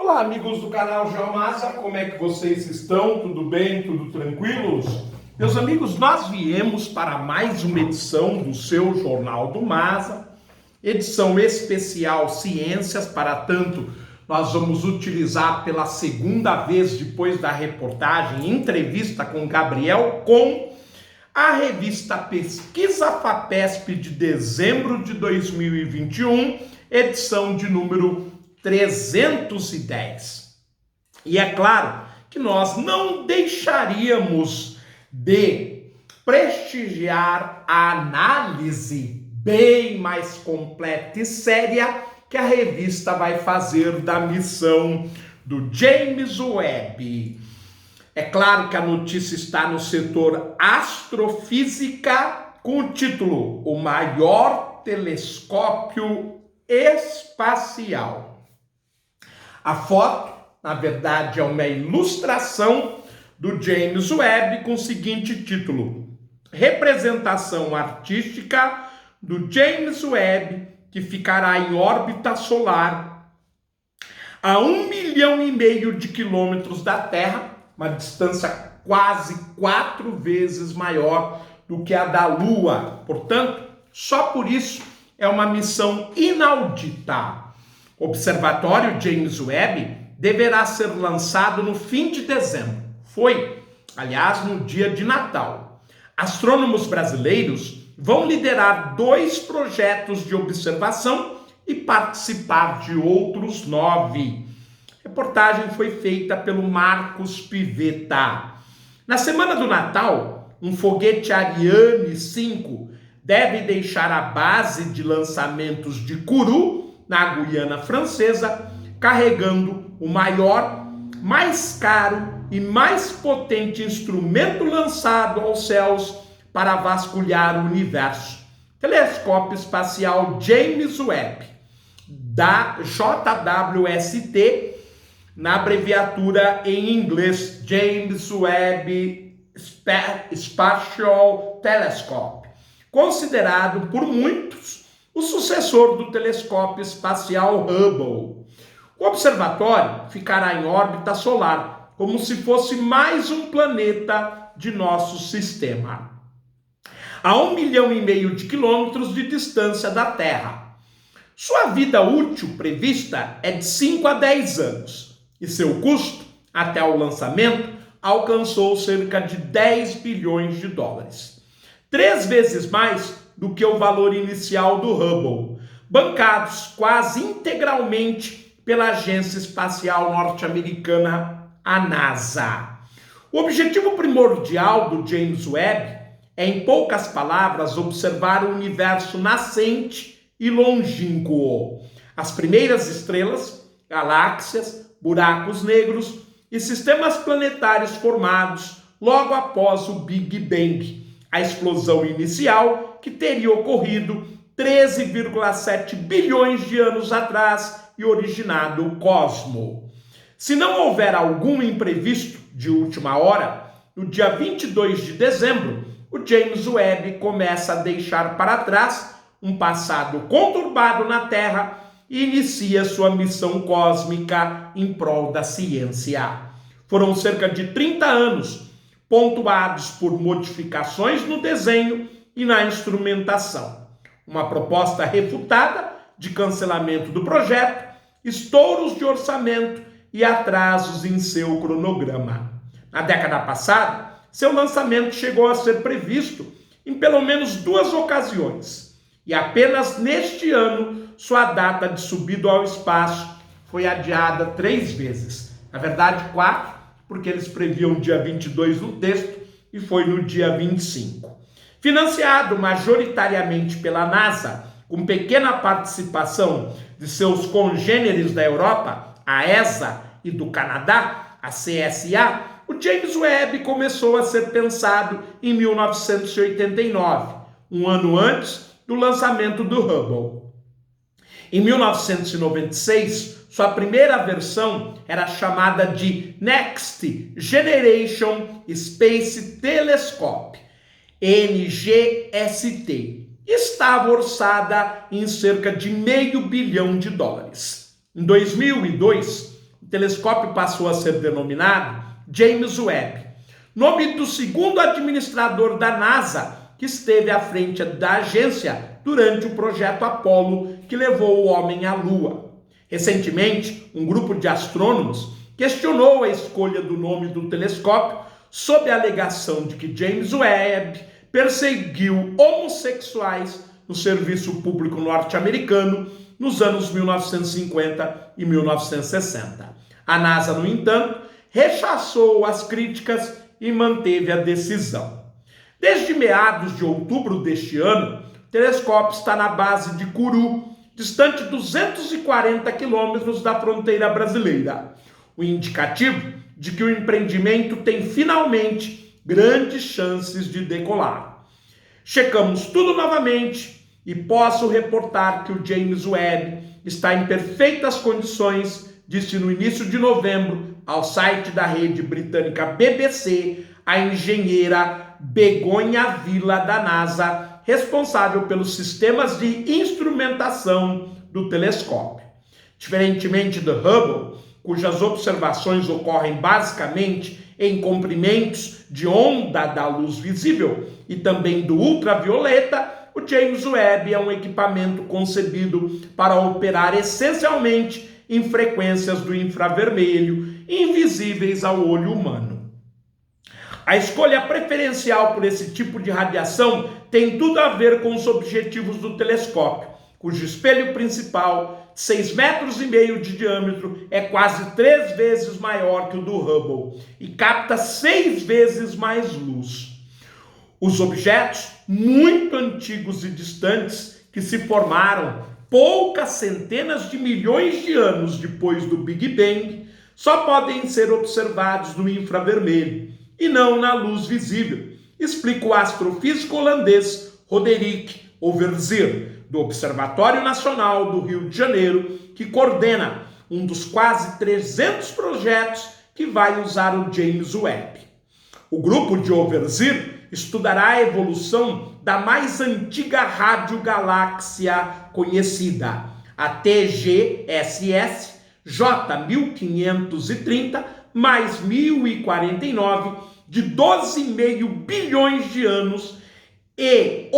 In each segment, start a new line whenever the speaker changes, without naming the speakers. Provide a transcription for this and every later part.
Olá, amigos do canal Geomasa, como é que vocês estão? Tudo bem? Tudo tranquilos? Meus amigos, nós viemos para mais uma edição do seu Jornal do Masa, edição especial Ciências, para tanto nós vamos utilizar pela segunda vez depois da reportagem, entrevista com Gabriel Com, a revista Pesquisa FAPESP de dezembro de 2021, edição de número 310. E é claro que nós não deixaríamos de prestigiar a análise bem mais completa e séria que a revista vai fazer da missão do James Webb. É claro que a notícia está no setor astrofísica com o título O Maior Telescópio Espacial. A foto, na verdade, é uma ilustração do James Webb com o seguinte título: Representação artística do James Webb, que ficará em órbita solar a 1,5 milhão de quilômetros da Terra, uma distância quase 4 vezes maior do que a da Lua. Portanto, só por isso é uma missão inaudita. O Observatório James Webb deverá ser lançado no fim de dezembro. Foi, aliás, no dia de Natal. Astrônomos brasileiros vão liderar 2 projetos de observação e participar de outros 9. A reportagem foi feita pelo Marcos Pivetta. Na semana do Natal, um foguete Ariane 5 deve deixar a base de lançamentos de Kourou, na Guiana Francesa, carregando o maior, mais caro e mais potente instrumento lançado aos céus para vasculhar o universo. Telescópio espacial James Webb, da JWST, na abreviatura em inglês, James Webb Spatial Telescope, considerado por muitos o sucessor do telescópio espacial Hubble. O observatório ficará em órbita solar, como se fosse mais um planeta de nosso sistema, a 1,5 milhão de quilômetros de distância da Terra. Sua vida útil prevista é de 5 a 10 anos e seu custo, até o lançamento, alcançou cerca de 10 bilhões de dólares. 3 vezes mais do que o valor inicial do Hubble, bancados quase integralmente pela Agência Espacial Norte-Americana, a NASA. O objetivo primordial do James Webb é, em poucas palavras, observar o universo nascente e longínquo. As primeiras estrelas, galáxias, buracos negros e sistemas planetários formados logo após o Big Bang, a explosão inicial que teria ocorrido 13,7 bilhões de anos atrás e originado o cosmos. Se não houver algum imprevisto de última hora, no dia 22 de dezembro, o James Webb começa a deixar para trás um passado conturbado na Terra e inicia sua missão cósmica em prol da ciência. Foram cerca de 30 anos, pontuados por modificações no desenho e na instrumentação. Uma proposta refutada de cancelamento do projeto, estouros de orçamento e atrasos em seu cronograma. Na década passada, seu lançamento chegou a ser previsto em pelo menos 2 ocasiões, e apenas neste ano sua data de subida ao espaço foi adiada 3 vezes. Na verdade, 4, porque eles previam dia 22 no texto e foi no dia 25. Financiado majoritariamente pela NASA, com pequena participação de seus congêneres da Europa, a ESA, e do Canadá, a CSA, o James Webb começou a ser pensado em 1989, um ano antes do lançamento do Hubble. Em 1996, sua primeira versão era chamada de Next Generation Space Telescope, NGST, e estava orçada em cerca de $500 milhão. Em 2002, o o telescópio passou a ser denominado James Webb, nome do segundo administrador da NASA, que esteve à frente da agência durante o projeto Apollo, que levou o homem à Lua. Recentemente, um grupo de astrônomos questionou a escolha do nome do telescópio sob a alegação de que James Webb perseguiu homossexuais no serviço público norte-americano nos anos 1950 e 1960. A NASA, no entanto, rechaçou as críticas e manteve a decisão. Desde meados de outubro deste ano, o telescópio está na base de Kourou, distante 240 quilômetros da fronteira brasileira, o indicativo de que o empreendimento tem finalmente grandes chances de decolar. Checamos tudo novamente e posso reportar que o James Webb está em perfeitas condições, disse no início de novembro ao site da rede britânica BBC a engenheira Begonia Villa da NASA, responsável pelos sistemas de instrumentação do telescópio. Diferentemente do Hubble, cujas observações ocorrem basicamente em comprimentos de onda da luz visível e também do ultravioleta, o James Webb é um equipamento concebido para operar essencialmente em frequências do infravermelho, invisíveis ao olho humano. A escolha preferencial por esse tipo de radiação tem tudo a ver com os objetivos do telescópio, cujo espelho principal, 6,5 metros de diâmetro, é quase 3 vezes maior que o do Hubble e capta 6 vezes mais luz. Os objetos muito antigos e distantes que se formaram poucas centenas de milhões de anos depois do Big Bang só podem ser observados no infravermelho e não na luz visível, explica o astrofísico holandês Roderick Overzier, do Observatório Nacional do Rio de Janeiro, que coordena um dos quase 300 projetos que vai usar o James Webb. O grupo de Overzier estudará a evolução da mais antiga radiogaláxia conhecida, a TGSS J1530 mais 1049, de 12,5 bilhões de anos, e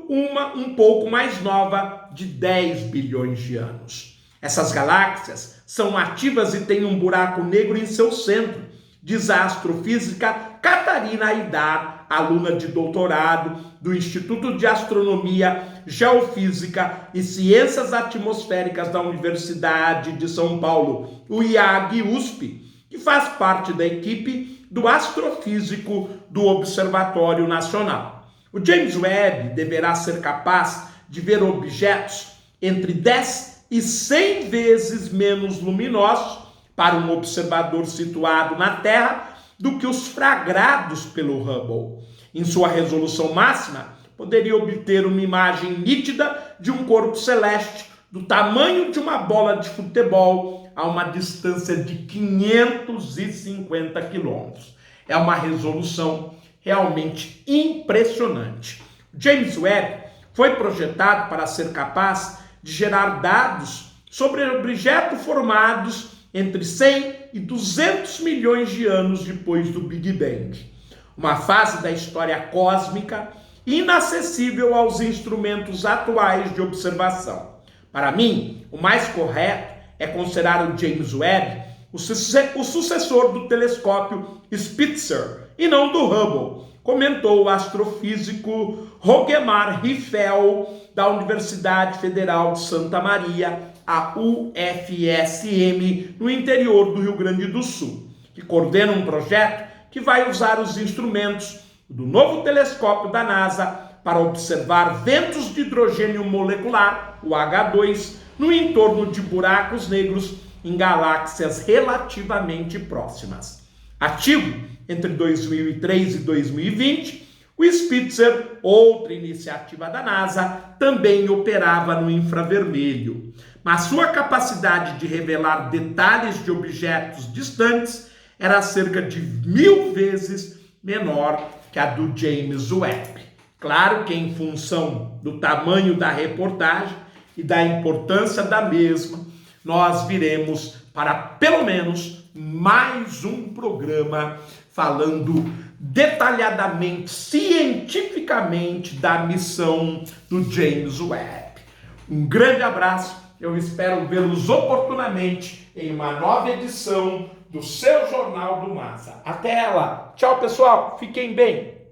uma um pouco mais nova, de 10 bilhões de anos. Essas galáxias são ativas e têm um buraco negro em seu centro, diz a astrofísica Catarina Aidar, aluna de doutorado do Instituto de Astronomia, Geofísica e Ciências Atmosféricas da Universidade de São Paulo, o IAG-USP, que faz parte da equipe do astrofísico do Observatório Nacional. O James Webb deverá ser capaz de ver objetos entre 10 e 100 vezes menos luminosos para um observador situado na Terra do que os flagrados pelo Hubble. Em sua resolução máxima, poderia obter uma imagem nítida de um corpo celeste do tamanho de uma bola de futebol a uma distância de 550 quilômetros. É uma resolução realmente impressionante. James Webb foi projetado para ser capaz de gerar dados sobre objetos formados entre 100 e 200 milhões de anos depois do Big Bang. Uma fase da história cósmica inacessível aos instrumentos atuais de observação. Para mim, o mais correto é considerar o James Webb o sucessor do telescópio Spitzer e não do Hubble, comentou o astrofísico Rogemar Riffel, da Universidade Federal de Santa Maria, a UFSM, no interior do Rio Grande do Sul, que coordena um projeto que vai usar os instrumentos do novo telescópio da NASA para observar ventos de hidrogênio molecular, o H2, no entorno de buracos negros em galáxias relativamente próximas. Ativo entre 2003 e 2020, o Spitzer, outra iniciativa da NASA, também operava no infravermelho, mas sua capacidade de revelar detalhes de objetos distantes era cerca de 1000 vezes menor que a do James Webb. Claro que em função do tamanho da reportagem e da importância da mesma, nós viremos para pelo menos mais um programa falando detalhadamente, cientificamente da missão do James Webb. Um grande abraço, eu espero vê-los oportunamente em uma nova edição do seu Jornal do NASA. Até lá! Tchau, pessoal! Fiquem bem!